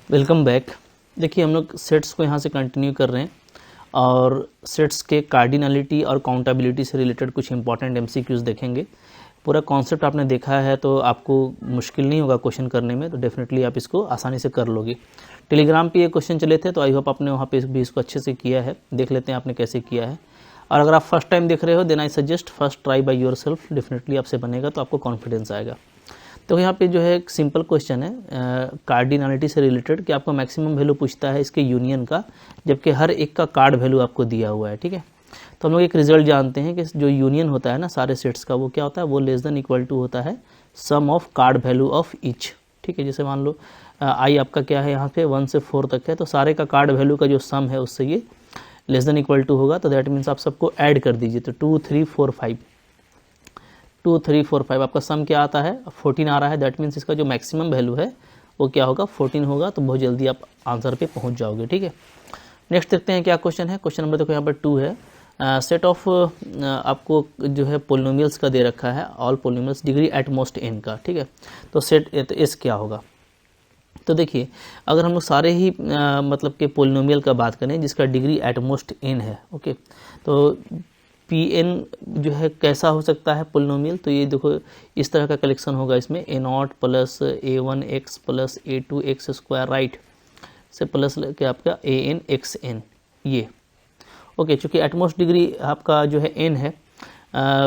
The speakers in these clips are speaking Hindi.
Welcome back. देखिए हम लोग सेट्स को यहाँ से कंटिन्यू कर रहे हैं और सेट्स के कार्डिनलिटी और काउंटेबिलिटी से रिलेटेड कुछ इंपॉर्टेंट एमसीक्यूज देखेंगे। पूरा कॉन्सेप्ट आपने देखा है तो आपको मुश्किल नहीं होगा क्वेश्चन करने में, तो डेफिनेटली आप इसको आसानी से कर लोगे। टेलीग्राम पे ये क्वेश्चन चले थे तो आई होप आपने वहाँ पे भी इसको अच्छे से किया है। देख लेते हैं आपने कैसे किया है। और अगर आप फर्स्ट टाइम देख रहे हो then I suggest first try by yourself, definitely आपसे बनेगा तो आपको कॉन्फिडेंस आएगा। तो यहाँ पे जो है एक सिंपल क्वेश्चन है कार्डिनलिटी से रिलेटेड कि आपको मैक्सिमम वैल्यू पूछता है इसके यूनियन का, जबकि हर एक का कार्ड वैल्यू आपको दिया हुआ है। ठीक है, तो हम लोग एक रिजल्ट जानते हैं कि जो यूनियन होता है ना सारे सेट्स का, वो क्या होता है, वो लेस देन इक्वल टू होता है sum of card value of each. ठीक है, जैसे मान लो आई आपका क्या है यहाँ पे 1 से 4 तक है, तो सारे का कार्ड वैल्यू का जो सम है उससे ये लेस देन इक्वल टू होगा। तो दैट मीन्स आप सबको ऐड कर दीजिए, तो 2 3 4 5 2 3 4 5 आपका सम क्या आता है 14 आ रहा है। दैट मीन्स इसका जो मैक्सिमम वैल्यू है वो क्या होगा 14 होगा। तो बहुत जल्दी आप आंसर पे पहुंच जाओगे। ठीक है, नेक्स्ट देखते हैं क्या क्वेश्चन है। क्वेश्चन नंबर देखो यहाँ पर 2 है। सेट ऑफ आपको जो है पोलिनोमियल्स का दे रखा है, all polynomials degree at most n का। ठीक है, तो सेट एस क्या होगा। तो देखिए अगर हम लोग सारे ही मतलब के पोलिनोमियल का बात करें जिसका डिग्री एट मोस्ट एन है, ओके, तो पी एन जो है कैसा हो सकता है पोलिनोमियल। तो ये देखो इस तरह का कलेक्शन होगा, इसमें A not plus a1x plus a2x square right से प्लस क्या आपका ए एन एक्स एन ये। ओके, चूँकि एटमोस्ट डिग्री आपका जो है एन है,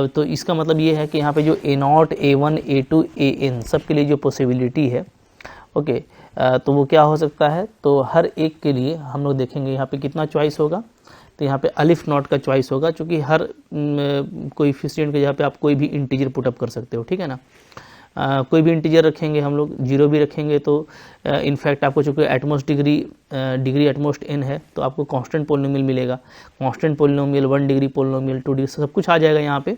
तो इसका मतलब ये है कि यहाँ पे जो ए नॉट a1 a2 an सब के लिए जो पॉसिबिलिटी है, ओके, तो वो क्या हो सकता है। तो हर एक के लिए हम लोग देखेंगे यहाँ पे कितना चॉइस होगा। तो यहाँ पे अलिफ नॉट का चॉइस होगा, चूँकि हर कोएफिशिएंट के यहाँ पे आप कोई भी इंटीजर पुटअप कर सकते हो। ठीक है ना, कोई भी इंटीजर रखेंगे हम लोग, जीरो भी रखेंगे तो इनफैक्ट आपको चूँकि एटमोस्ट डिग्री एटमोस्ट एन है तो आपको कांस्टेंट पोलिनोमियल मिलेगा। Constant polynomial 1 degree polynomial 2 degree सब कुछ आ जाएगा यहाँ पे।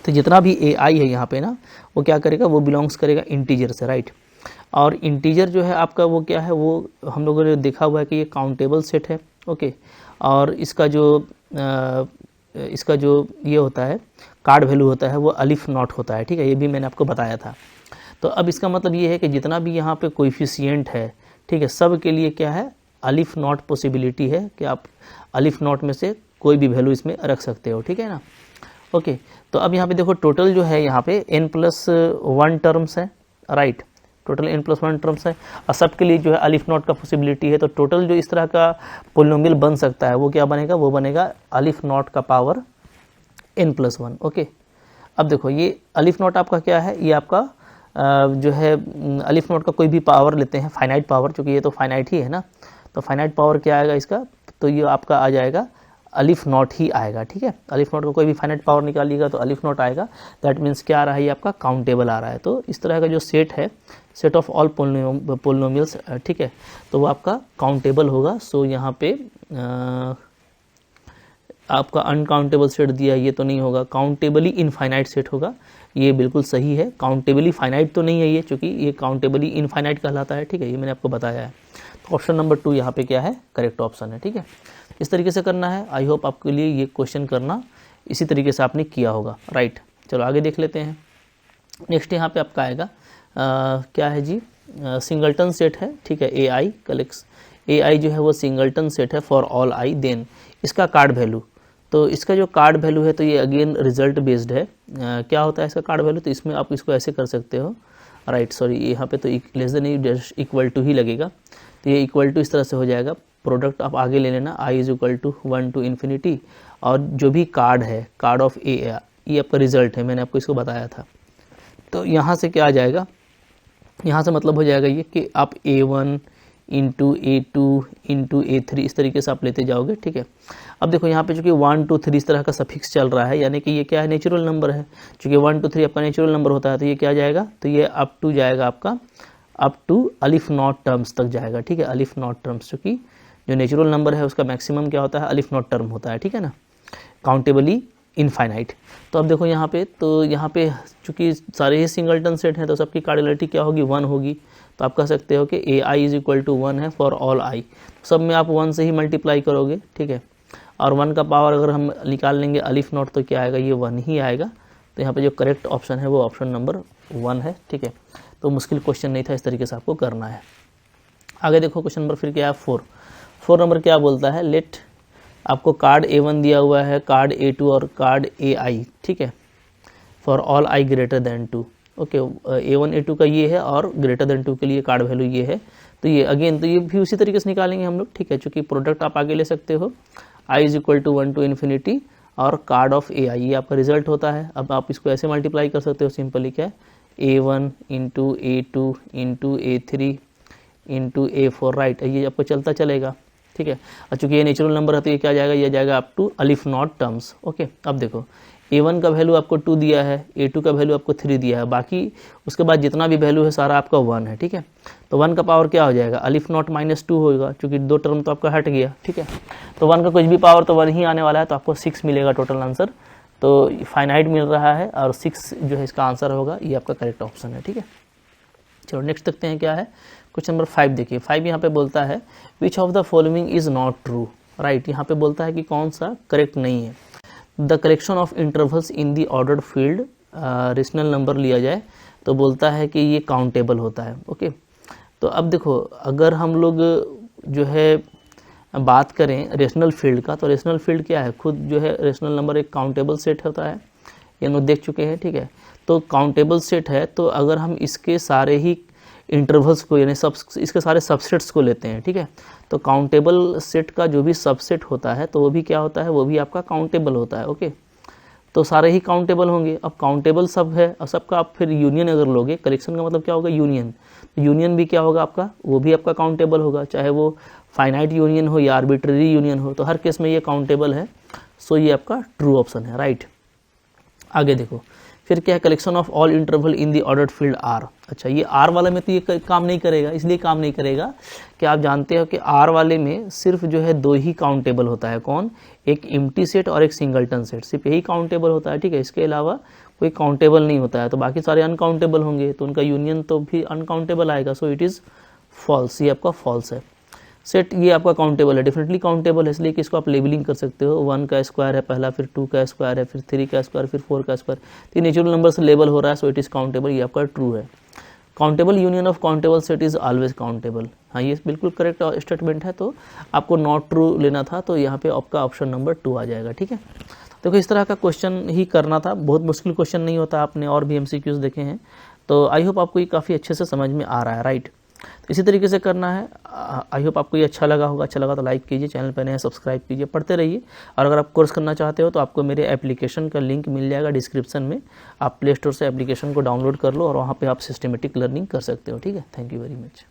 तो जितना भी ए आई है यहाँ पे ना वो क्या करेगा, वो बिलोंग्स करेगा इंटीजर से, राइट। और इंटीजर जो है आपका वो क्या है, वो हम लोगों ने देखा हुआ है कि ये काउंटेबल सेट है। ओके, और इसका जो ये होता है कार्ड वैल्यू होता है वो अलिफ नॉट होता है। ठीक है, ये भी मैंने आपको बताया था। तो अब इसका मतलब ये है कि जितना भी यहाँ पे कोएफिशिएंट है, ठीक है, सब के लिए क्या है अलिफ नॉट पॉसिबिलिटी है कि आप अलिफ नॉट में से कोई भी वैल्यू इसमें रख सकते हो। ठीक है ना, ओके। तो अब यहाँ पे देखो टोटल जो है यहाँ पे n+1 टर्म्स है, राइट, टोटल n+1 टर्म्स है और सब के लिए जो है अलिफ नॉट का पॉसिबिलिटी है। तो टोटल जो इस तरह का पोलिनोमियल बन सकता है वो क्या बनेगा, वो बनेगा अलिफ नॉट का पावर n+1। ओके, अब देखो ये अलिफ नॉट आपका क्या है, ये आपका जो है अलिफ नॉट का कोई भी पावर लेते हैं, फाइनाइट पावर, चूँकि ये तो फाइनाइट ही है ना। तो फाइनाइट पावर क्या आएगा इसका, तो ये आपका आ जाएगा अलिफ नॉट ही आएगा। ठीक है, अलिफ नॉट का कोई भी फाइनाइट पावर निकालिएगा तो अलिफ नॉट आएगा। दैट मीन्स क्या आ रहा है, ये आपका काउंटेबल आ रहा है। तो इस तरह का जो सेट है, सेट ऑफ ऑल पोलिनोमियल्स, ठीक है, तो वो आपका काउंटेबल होगा। सो यहाँ पे आपका अनकाउंटेबल सेट दिया ये तो नहीं होगा, काउंटेबली इनफाइनाइट सेट होगा, ये बिल्कुल सही है। काउंटेबली फाइनाइट तो नहीं है ये, चूँकि ये काउंटेबली इनफाइनाइट कहलाता है। ठीक है, ये मैंने आपको बताया है। तो ऑप्शन नंबर 2 यहाँ पे क्या है, करेक्ट ऑप्शन है। ठीक है, इस तरीके से करना है। आई होप आपके लिए ये क्वेश्चन करना इसी तरीके से आपने किया होगा, राइट। चलो आगे देख लेते हैं। नेक्स्ट यहाँ पे आपका आएगा क्या है जी, सिंगलटन सेट है। ठीक है, ए आई कलेक्स, ए आई जो है वो सिंगलटन सेट है फॉर ऑल आई। देन इसका कार्ड वैल्यू, तो इसका जो कार्ड वैल्यू है तो ये अगेन रिजल्ट बेस्ड है। क्या होता है इसका कार्ड वैल्यू, तो इसमें आप इसको ऐसे कर सकते हो, राइट, सॉरी यहाँ पे तो लेस देन इक्वल टू ही लगेगा। तो ये इक्वल टू इस तरह से हो जाएगा, प्रोडक्ट आप आगे ले लेना, i is equal to 1 to ∞, और जो भी कार्ड है, कार्ड ऑफ ए, ये आपका रिजल्ट है, मैंने आपको इसको बताया था। तो यहाँ से क्या आ जाएगा, यहाँ से मतलब हो जाएगा ये कि आप a1 into a2 into a3 इस तरीके से आप लेते जाओगे। ठीक है, अब देखो यहाँ पे चूँकि 1 2 3 इस तरह का सफिक्स चल रहा है, यानी कि ये क्या है, नेचुरल नंबर है। चूँकि 1 2 3 आपका नेचुरल नंबर होता है तो ये क्या जाएगा, तो ये अप टू जाएगा आपका, अप टू अलिफ नॉट टर्म्स तक जाएगा। ठीक है, अलिफ नॉट टर्म्स, चूँकि जो नेचुरल नंबर है उसका मैक्सिमम क्या होता है, अलिफ नॉट टर्म होता है। ठीक है ना, काउंटेबली इनफाइनाइट। तो अब देखो यहाँ पे, तो यहाँ पे चूँकि सारे ही सिंगलटन सेट हैं तो सबकी कार्डिनलिटी क्या होगी, 1 होगी। तो आप कह सकते हो कि ए आई इज इक्वल टू 1 है फॉर ऑल आई। सब में आप 1 से ही मल्टीप्लाई करोगे। ठीक है, और 1 का पावर अगर हम निकाल लेंगे अलिफ नॉट तो क्या आएगा, ये 1 ही आएगा। तो यहाँ पे जो करेक्ट ऑप्शन है वो ऑप्शन नंबर 1 है। ठीक है, तो मुश्किल क्वेश्चन नहीं था, इस तरीके से आपको करना है। आगे देखो क्वेश्चन नंबर फिर क्या है 4 नंबर क्या बोलता है, लेट आपको कार्ड A1 दिया हुआ है, कार्ड A2 और कार्ड AI, ठीक है, for all i greater than 2। Okay, A1 A2 का ये है और ग्रेटर देन 2 के लिए कार्ड वैल्यू ये है। तो ये अगेन तो ये भी उसी तरीके से निकालेंगे हम लोग, ठीक है, चूँकि प्रोडक्ट आप आगे ले सकते हो, i is equal to 1 to infinity और कार्ड ऑफ AI ये आपका रिजल्ट होता है। अब आप इसको ऐसे मल्टीप्लाई कर सकते हो सिंपली, क्या है A1 into A2 into A3 into A4, right, ये आपको चलता चलेगा, ठीक है। और चूँकि ये नेचुरल नंबर है तो ये क्या जाएगा, ये जाएगा अप टू अलिफ नॉट टर्म्स। ओके, अब देखो A1 का वैल्यू आपको 2 दिया है, A2 का वैल्यू आपको 3 दिया है, बाकी उसके बाद जितना भी वैल्यू है सारा आपका 1 है, ठीक है। तो 1 का पावर क्या हो जाएगा, अलिफ नॉट -2 होगा, क्योंकि 2 टर्म तो आपका हट गया, ठीक है। तो 1 का कुछ भी पावर तो 1 ही आने वाला है, तो आपको 6 मिलेगा टोटल आंसर। तो फाइनाइट मिल रहा है और 6 जो है इसका आंसर होगा, ये आपका करेक्ट ऑप्शन है, ठीक है। चलो नेक्स्ट देखते हैं क्या है, क्वेश्चन नंबर 5 देखिए। 5 यहाँ पे बोलता है which of the following is not true, right. यहाँ पे बोलता है कि कौन सा करेक्ट नहीं है। The collection of intervals in the ordered field, rational number लिया जाए तो बोलता है कि ये काउंटेबल होता है। ओके, तो अब देखो अगर हम लोग जो है बात करें रेशनल फील्ड का, तो रेशनल फील्ड क्या है, खुद जो है रेशनल नंबर एक काउंटेबल सेट होता है, ये हम लोग देख चुके हैं, ठीक है। तो काउंटेबल सेट है, तो अगर हम इसके सारे ही इंटरवल्स को यानी इसके सारे सबसेट्स को लेते हैं, ठीक है, तो काउंटेबल सेट का जो भी सबसेट होता है तो वो भी क्या होता है, वो भी आपका काउंटेबल होता है। ओके, तो सारे ही काउंटेबल होंगे। अब काउंटेबल सब है और सबका आप फिर यूनियन अगर लोगे, कलेक्शन का मतलब क्या होगा, यूनियन, तो यूनियन भी क्या होगा आपका, वो भी आपका काउंटेबल होगा, चाहे वो फाइनाइट यूनियन हो या आर्बिट्ररी यूनियन हो, तो हर केस में ये काउंटेबल है। सो ये आपका ट्रू ऑप्शन है, राइट। आगे देखो फिर क्या है, collection of all interval in the ordered field R. अच्छा, ये आर वाला में तो ये काम नहीं करेगा, इसलिए काम नहीं करेगा कि आप जानते हो कि आर वाले में सिर्फ जो है 2 ही काउंटेबल होता है, कौन, एक एम्प्टी सेट और एक सिंगलटन सेट, सिर्फ यही काउंटेबल होता है, ठीक है। इसके अलावा कोई काउंटेबल नहीं होता है, तो बाकी सारे अनकाउंटेबल होंगे, तो उनका यूनियन तो भी अनकाउंटेबल आएगा। सो इट इज़ फॉल्स, ये आपका फॉल्स है। सेट ये आपका काउंटेबल है, डेफिनेटली काउंटेबल है, इसलिए कि इसको आप लेबलिंग कर सकते हो। 1 का स्क्वायर है पहला, फिर 2 का स्क्वायर है, फिर 3 का स्क्वायर, फिर 4 का स्क्वायर, तो नेचुरल नंबर से लेबल हो रहा है। सो इट इज़ काउंटेबल, ये आपका ट्रू है। Countable union of countable set is always countable, हाँ ये बिल्कुल करेक्ट स्टेटमेंट है। तो आपको नॉट ट्रू लेना था, तो यहाँ पे आपका ऑप्शन नंबर 2 आ जाएगा, ठीक है। तो इस तरह का क्वेश्चन ही करना था, बहुत मुश्किल क्वेश्चन नहीं होता, आपने और भी MCQs देखे हैं, तो आई होप आपको ये काफ़ी अच्छे से समझ में आ रहा है, राइट। इसी तरीके से करना है। आई होप आपको ये अच्छा लगा होगा, अच्छा लगा तो लाइक कीजिए, चैनल पर नए हैं सब्सक्राइब कीजिए, पढ़ते रहिए। और अगर आप कोर्स करना चाहते हो तो आपको मेरे एप्लीकेशन का लिंक मिल जाएगा डिस्क्रिप्शन में, आप प्ले स्टोर से एप्लीकेशन को डाउनलोड कर लो और वहाँ पे आप सिस्टमेटिक लर्निंग कर सकते हो, ठीक है। Thank you very much.